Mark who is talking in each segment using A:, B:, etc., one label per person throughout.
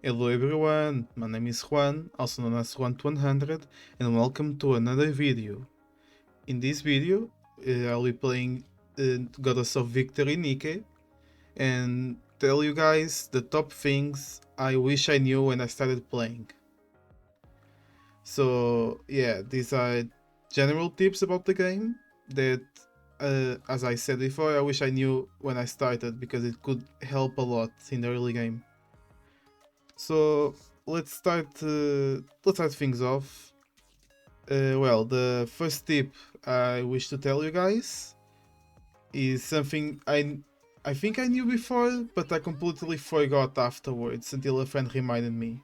A: Hello everyone, my name is Juan, also known as Juan100, and welcome to another video. In this video, I'll be playing Goddess of Victory Nikke and tell you guys the top things I wish I knew when I started playing. So yeah, these are general tips about the game that, as I said before, I wish I knew when I started because it could help a lot in the early game. So let's start things off. Well, the first tip I wish to tell you guys is something I think I knew before, but I completely forgot afterwards until a friend reminded me.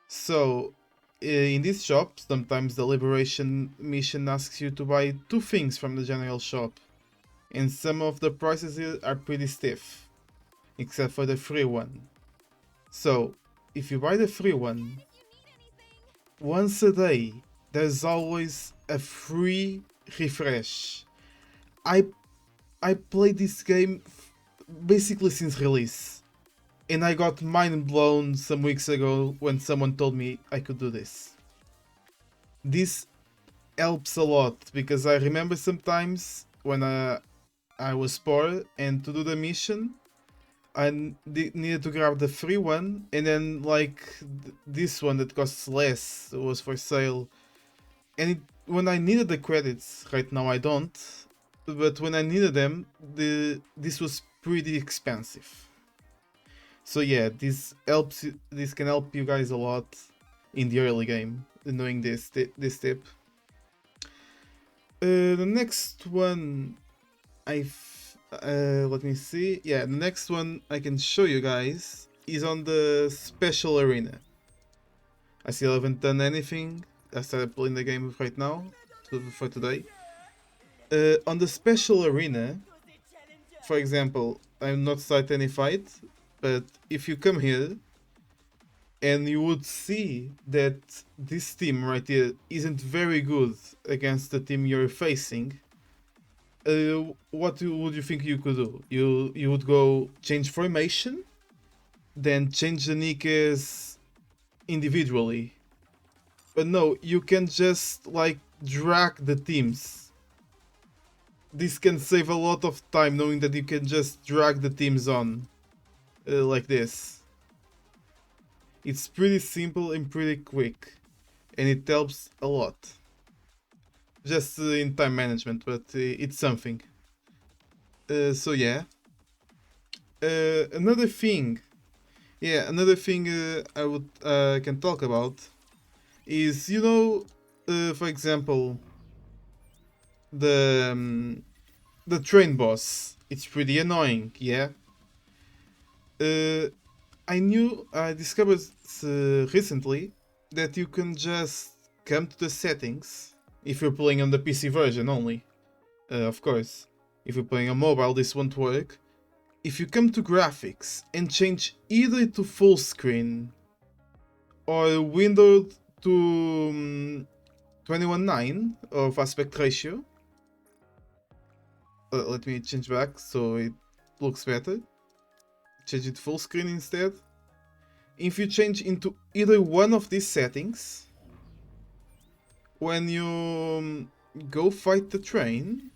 A: So, in this shop, sometimes the liberation mission asks you to buy two things from the general shop, and some of the prices here are pretty stiff, except for the free one. So, if you buy the free one, once a day, there's always a free refresh. I I played this game basically since release, and I got mind blown some weeks ago when someone told me I could do this. This helps a lot because I remember sometimes when I was poor and to do the mission I needed to grab the free one, and then like this one that costs less was for sale. And when I needed the credits, right now I don't, but when I needed them, this was pretty expensive. So yeah, this can help you guys a lot in the early game, knowing this tip. The next one, let me see. Yeah, the next one I can show you guys is on the special arena. I still haven't done anything. I started playing the game right now for today. On the special arena, for example, I'm not starting any fight, but if you come here and you would see that this team right here isn't very good against the team you're facing, what would you think you could do? You would go change formation, then change the Nikkes individually. But no, you can just like drag the teams. This can save a lot of time knowing that you can just drag the teams on like this. It's pretty simple and pretty quick, and it helps a lot. Just in time management, but it's something. So yeah. Another thing, I would can talk about is, for example, the the train boss. It's pretty annoying, yeah. Uh, I discovered recently that you can just come to the settings if you're playing on the PC version only. Of course, if you're playing on mobile, this won't work. If you come to graphics and change either to full screen or window to 21:9 of aspect ratio, let me change back so it looks better. Change it full screen instead. If you change into either one of these settings, when you go fight the train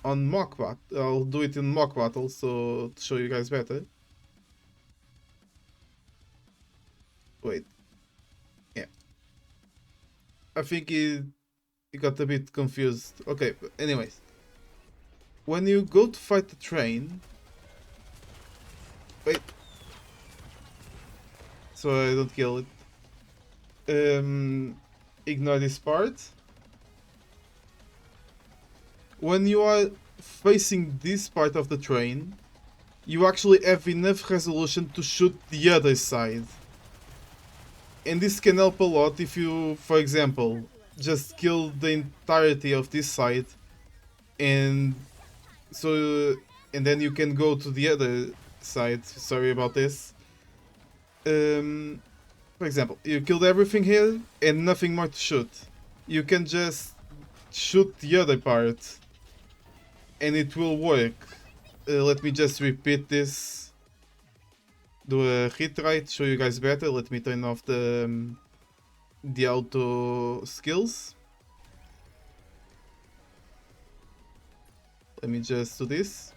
A: on mock battle, I'll do it in mock battle so to show you guys better. Wait, yeah, I think it got a bit confused. Okay, but anyways, when you go to fight the train, wait, so I don't kill it. Ignore this part. When you are facing this part of the train, you actually have enough resolution to shoot the other side. And this can help a lot if you, for example, just kill the entirety of this side, and so and then you can go to the other side. Sorry about this. For example, you killed everything here and nothing more to shoot. You can just shoot the other part and it will work. let me just repeat this. Do a retry to show you guys better. Let me turn off the auto skills. Let me just do this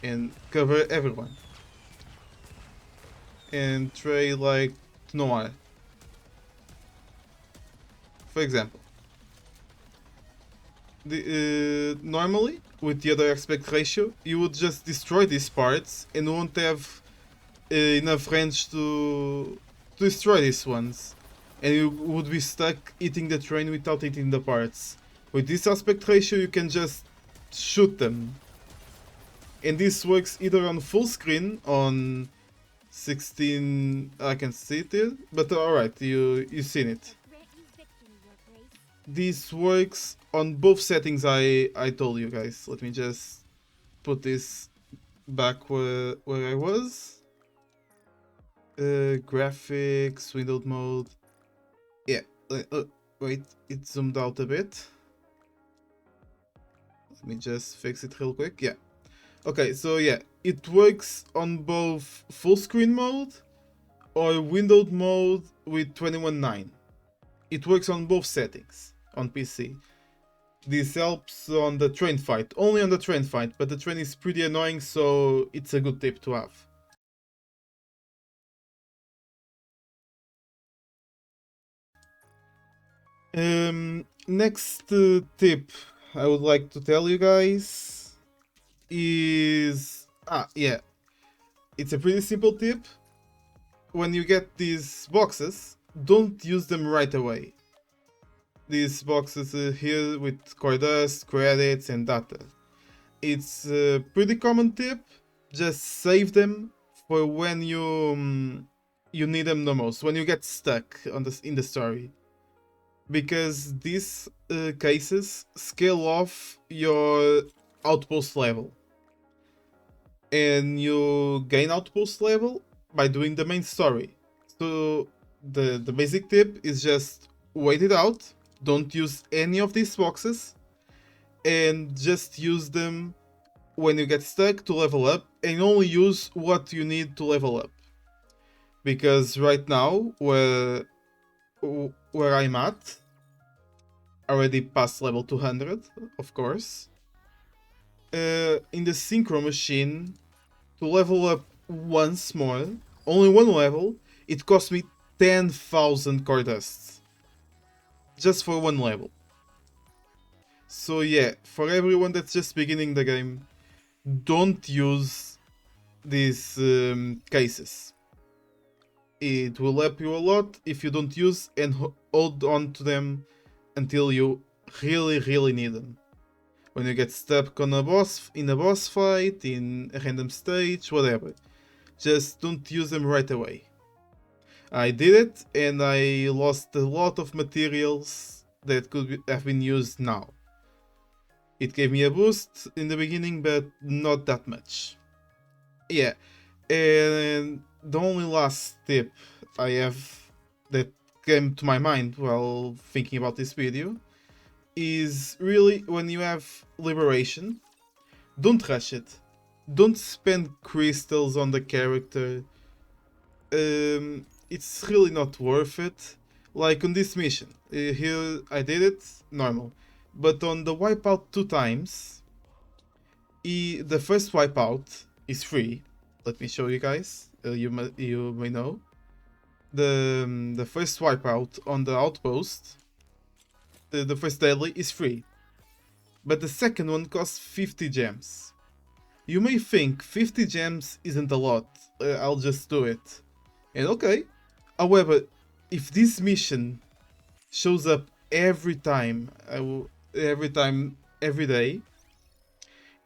A: and cover everyone. And try like Noir. For example. Normally, with the other aspect ratio, you would just destroy these parts and won't have enough range to destroy these ones. And you would be stuck eating the train without eating the parts. With this aspect ratio, you can just shoot them. And this works either on full screen, on 16... I can see it here, but alright, you've seen it. This works on both settings I told you guys. Let me just put this back where I was. Graphics, windowed mode. Yeah, wait, it zoomed out a bit. Let me just fix it real quick. Yeah. Okay, so yeah, it works on both full screen mode or windowed mode with 21.9. It works on both settings on PC. This helps on the train fight, only on the train fight, but the train is pretty annoying, so it's a good tip to have. Next tip I would like to tell you guys is... yeah. It's a pretty simple tip. When you get these boxes, don't use them right away. These boxes here with core dust, credits and data. It's a pretty common tip. Just save them for when you need them the most, when you get stuck in the story. Because these cases scale off your outpost level. And you gain outpost level by doing the main story. So the basic tip is just wait it out, don't use any of these boxes, and just use them when you get stuck to level up, and only use what you need to level up. Because right now, where I'm at, already past level 200, of course. In the synchro machine, to level up once more, only one level, it cost me 10,000 core dusts. Just for one level. So yeah, for everyone that's just beginning the game, don't use these cases. It will help you a lot if you don't use and hold on to them until you really need them. When you get stuck on in a boss fight, in a random stage, whatever. Just don't use them right away. I did it and I lost a lot of materials that could have been used now. It gave me a boost in the beginning, but not that much. Yeah, and the only last tip I have that came to my mind while thinking about this video is really when you have liberation, don't rush it. Don't spend crystals on the character. It's really not worth it. Like on this mission, here I did it normal, but on the wipeout 2 times, the first wipeout is free. Let me show you guys. You may know. The first wipeout on the outpost, the first daily is free, but the second one costs 50 gems. You may think 50 gems isn't a lot. I'll just do it. And okay. However, if this mission shows up every time, every day,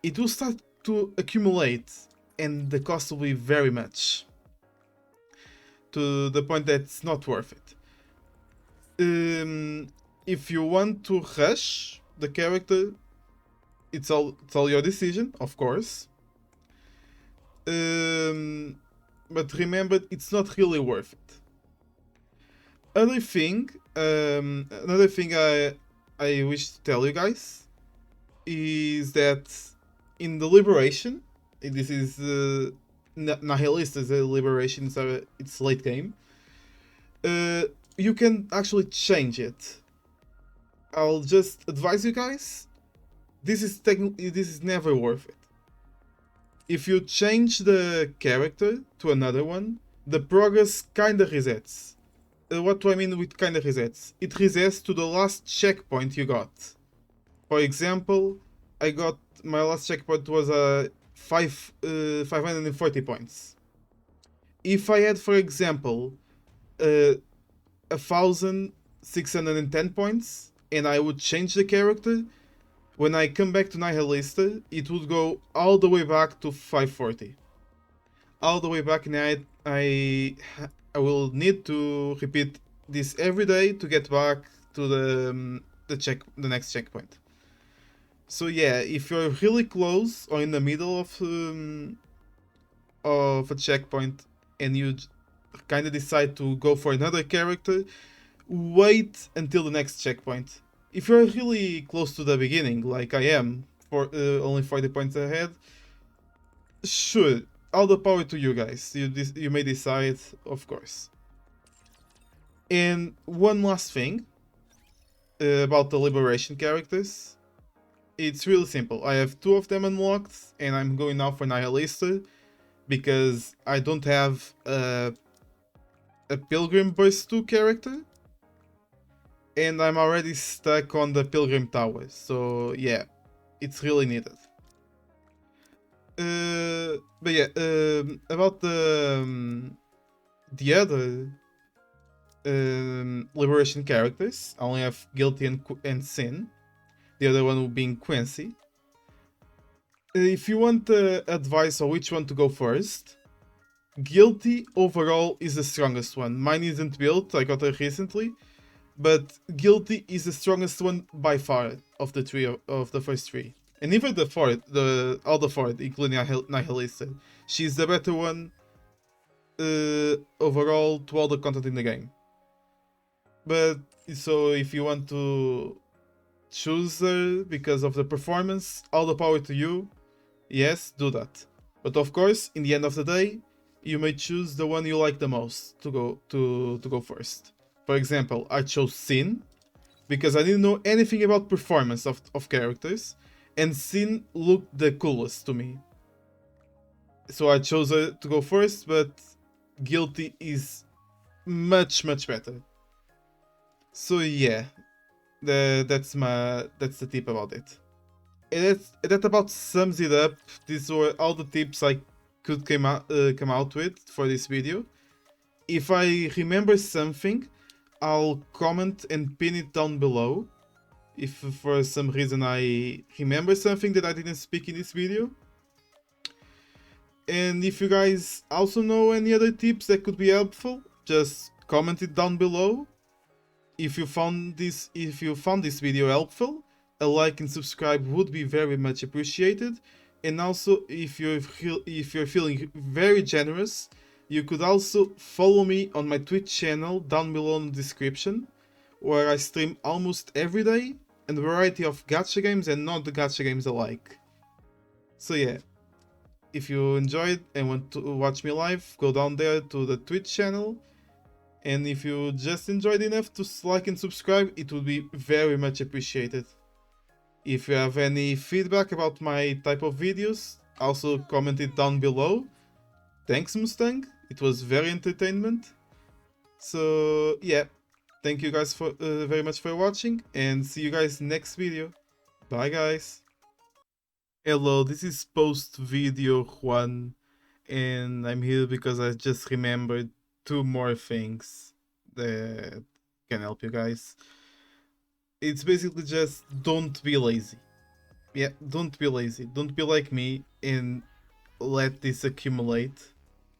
A: it will start to accumulate and the cost will be very much. To the point that it's not worth it. If you want to rush the character, it's all your decision, of course. But remember, it's not really worth it. Another thing I wish to tell you guys is that in the liberation, this is Nihilist is a liberation, so it's late game. You can actually change it. I'll just advise you guys. This is never worth it. If you change the character to another one, the progress kinda resets. What do I mean with kinda resets? It resets to the last checkpoint you got. For example, I got my last checkpoint was 540 points. If I had, for example, 1,610 points, and I would change the character, when I come back to Nihilista, it would go all the way back to 540. All the way back, and I will need to repeat this every day to get back to the next checkpoint. So yeah, if you're really close or in the middle of a checkpoint and you kind of decide to go for another character, wait until the next checkpoint. If you're really close to the beginning, like I am, for only 40 points ahead, sure, all the power to you guys. You may decide, of course. And one last thing about the liberation characters. It's really simple. I have 2 of them unlocked, and I'm going now for Nihilista because I don't have a Pilgrim Burst 2 character, and I'm already stuck on the Pilgrim Tower, so yeah, it's really needed. But yeah, about the other liberation characters, I only have Guilty and Sin. The other one being Quincy. If you want advice on which one to go first, Guilty overall is the strongest one. Mine isn't built, I got it recently, but Guilty is the strongest one by far of the three of the first 3. And even all the four, including Nihilista. She's the better one overall to all the content in the game. But so if you want to choose her because of the performance, all the power to you. Yes, do that. But of course, in the end of the day, you may choose the one you like the most to go first. For example, I chose Sin because I didn't know anything about performance of characters, and Sin looked the coolest to me. So I chose her to go first, but Guilty is much better. So yeah, that's the tip about it. And that about sums it up. These were all the tips I could come out with for this video. If I remember something, I'll comment and pin it down below. If for some reason I remember something that I didn't speak in this video. And if you guys also know any other tips that could be helpful, just comment it down below. If you found this video helpful, a like and subscribe would be very much appreciated. And also, if you're feeling very generous, you could also follow me on my Twitch channel down below in the description, where I stream almost every day and a variety of gacha games and not the gacha games alike. So yeah, if you enjoyed and want to watch me live, go down there to the Twitch channel. And if you just enjoyed enough to like and subscribe, it would be very much appreciated. If you have any feedback about my type of videos, also comment it down below. Thanks, Mustang. It was very entertainment. So yeah, thank you guys for very much for watching, and see you guys next video. Bye guys. Hello, this is post video Juan, and I'm here because I just remembered 2 more things that can help you guys. It's basically just don't be lazy. Yeah, don't be lazy. Don't be like me and let this accumulate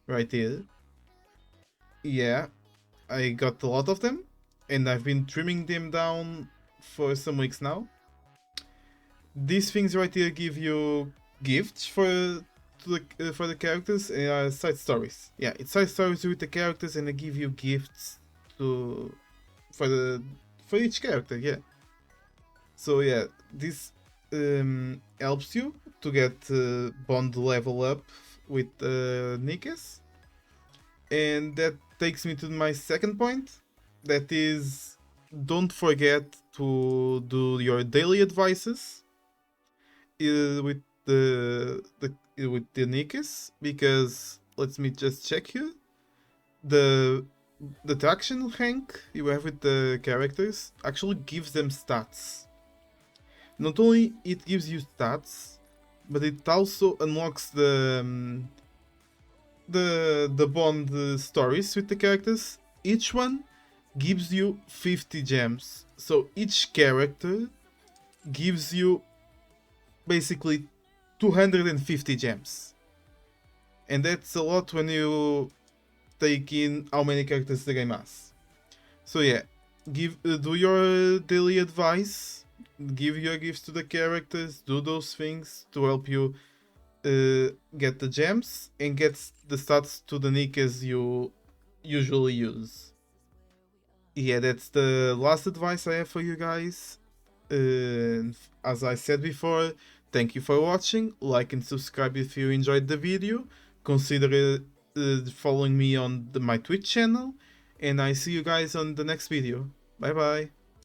A: right here. Yeah, I got a lot of them, and I've been trimming them down for some weeks now. These things right here give you gifts for the characters and side stories. Yeah, it's side stories with the characters, and they give you gifts for each character. Yeah. So yeah, this helps you to get bond level up with Nikkes. And that takes me to my second point. That is, don't forget to do your daily advices with with the Nikkes, because let me just check here. The traction rank you have with the characters actually gives them stats. Not only it gives you stats, but it also unlocks the bond stories with the characters. Each one gives you 50 gems. So each character gives you basically 250 gems. And that's a lot when you take in how many characters the game has. So yeah, do your daily advice, give your gifts to the characters, do those things to help you get the gems and get the stats to the Nikkes you usually use. Yeah, that's the last advice I have for you guys. As I said before, thank you for watching. Like and subscribe if you enjoyed the video. Consider following me on my Twitch channel. And I see you guys on the next video. Bye bye.